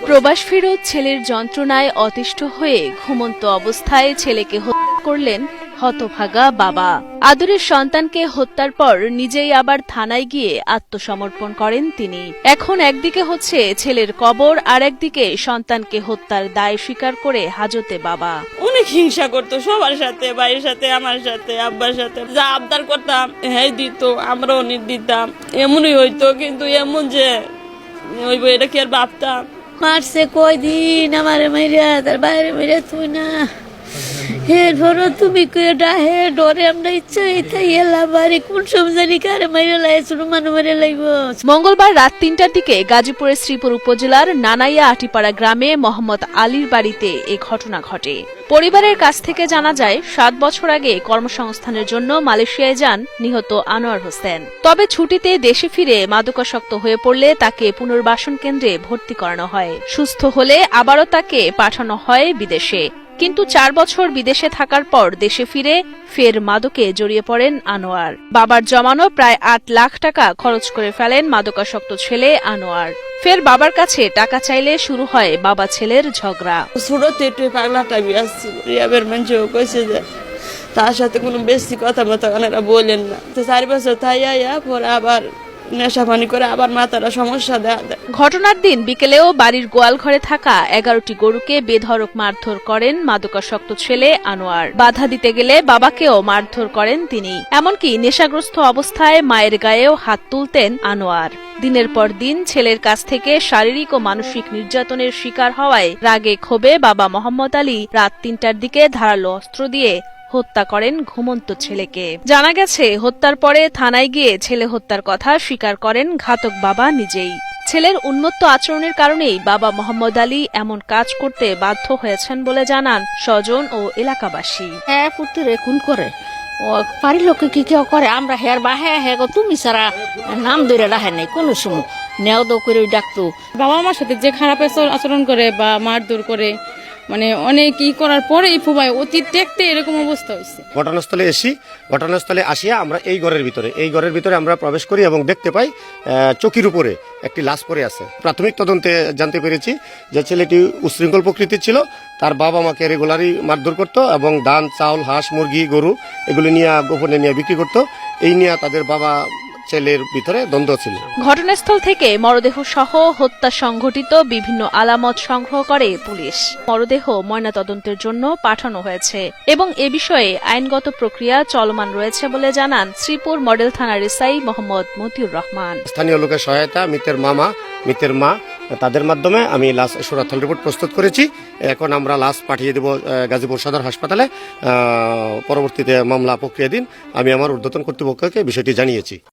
প্রবাস ফেরত ছেলের যন্ত্রণায় অতিষ্ঠ হয়ে ঘুমন্ত অবস্থায় ছেলেকে হত্যা করলেন হতভাগা বাবা। আদরের সন্তানকে হত্যার পর নিজেই আবার থানায় গিয়ে আত্মসমর্পণ করেন তিনি। এখন একদিকে হচ্ছে ছেলের কবর, আর একদিকে সন্তানকে হত্যার দায় স্বীকার করে হাজতে বাবা। অনেক হিংসা করতো সবার সাথে, ভাইয়ের সাথে, আমার সাথে, আব্বার সাথে। যা আবদার করতাম হ্যাঁ দিত, আমরাও দিতাম। এমনই হইতো, কিন্তু এমন যে ওই এটা কি আর ভাবতাম। মারছে কয়দিন আমার মাইরা, তার বাইরে মাইরা তুই না এরপর তুমি হে ডরে আমরা ইচ্ছা তাই এলাম বাড়ি কোন সমজানি কারে মাইরা লাই শুরু মানু মারে লাইব। মঙ্গলবার রাত ৩টার দিকে গাজীপুরের শ্রীপুর উপজেলার নানাইয়া আটিপাড়া গ্রামে মোহাম্মদ আলীর বাড়িতে এ ঘটনা ঘটে। পরিবারের কাছ থেকে জানা যায় ৭ বছর আগে কর্মসংস্থানের জন্য মালয়েশিয়ায় যান নিহত আনোয়ার হোসেন। তবে ছুটিতে দেশে ফিরে মাদকাসক্ত হয়ে পড়লে তাকে পুনর্বাসন কেন্দ্রে ভর্তি করানো হয়। সুস্থ হলে আবারও তাকে পাঠানো হয় বিদেশে। কিন্তু ৪ বছর বিদেশে থাকার পর দেশে ফিরে ফের মাদকে জড়িয়ে পড়েন আনোয়ার। বাবার জমানো প্রায় ৮ লাখ টাকা খরচ করে ফেলেন মাদকাসক্ত ছেলে আনোয়ার। ফের বাবার কাছে টাকা চাইলে শুরু হয় বাবা ছেলের ঝগড়া। ছোটতে একটু পাগলাটা বিয়াস ছিল, রিয়াবের মানুষও কইছে যে তার সাথে কোনো বেশি কথা মতো ওনারা বলেন না। তো ৪ বছর তাই পরে আবার নেশা পানি করে আবার মাথাটা সমস্যা দেয়। ঘটনার দিন বিকেলেও বাড়ির গোয়াল ঘরে থাকা ১১টি গরুকে বেধড়ক মারধর করেন মাদকাসক্ত ছেলে আনোয়ার। বাধা দিতে গেলে বাবাকেও মারধর করেন তিনি। এমনকি নেশাগ্রস্ত অবস্থায় মায়ের গায়েও হাত তুলতেন আনোয়ার। দিনের পর দিন ছেলের কাছ থেকে শারীরিক ও মানসিক নির্যাতনের শিকার হওয়ায় রাগে ক্ষোভে বাবা মোহাম্মদ আলী রাত ৩টার দিকে ধারালো অস্ত্র দিয়ে হত্যা করেন ঘুমন্ত ছেলেকে। জানা গেছে হত্যার পরে থানায় গিয়ে ছেলে হত্যার কথা স্বীকার করেন ঘাতক বাবা নিজেই। ছেলের উন্মত্ত আচরণের কারণেই বাবা মোহাম্মদ আলী এমন কাজ করতে বাধ্য হয়েছেন বলে জানান স্বজন ও এলাকাবাসী। হ্যাঁ পুত্রে কোন করে ও পারি লোকে কি কেউ করে আমরা হের বা হ্যাঁ হ্যাঁ তুমি সারা নাম ধরে রাখে নাই কোনো সময় নেও দো করে ডাকতো। বাবা আমার সাথে যে খারাপ আচরণ করে বা মারধর করে, মানে অনেক করার পরে এই ফুবাই অতীত দেখতে এরকম অবস্থা হয়েছে। ঘটনাস্থলে আসিয়া আমরা এই ঘরের ভিতরে আমরা প্রবেশ করি এবং দেখতে পাই চকির উপরে একটি লাশ পড়ে আছে। প্রাথমিক তদন্তে জানতে পেরেছি যে ছেলেটি উশৃঙ্খল প্রকৃতির ছিল। তার বাবা মাকে রেগুলারই মারধর করতো এবং ধান, চাউল, হাঁস, মুরগি, গরু এগুলো নিয়ে গোপনে নিয়ে বিক্রি করতো। এই নিয়ে তাদের বাবা ছেলের ভিতরে দ্বন্দ্ব ছিল। ঘটনাস্থল থেকে মরদেহ সহ হত্যা সংঘটিত বিভিন্ন আলামত সংগ্রহ করে পুলিশ। মরদেহ ময়নাতদন্তের জন্য পাঠানো হয়েছে এবং এ বিষয়ে আইনগত প্রক্রিয়া চলমান রয়েছে বলে জানান শ্রীপুর মডেল থানার এসআই মোহাম্মদ মতিউর রহমান। স্থানীয় লোকের সহায়তা, মৃতের মা তাদের মাধ্যমে আমি লাশ সুরাথাল রিপোর্ট প্রস্তুত করেছি। এখন আমরা লাশ পাঠিয়ে দেব গাজীপুর সদর হাসপাতালে। পরবর্তীতে মামলা প্রক্রিয়াধীন। আমি আমার ঊর্ধ্বতন কর্তৃপক্ষকে বিষয়টি জানিয়েছি।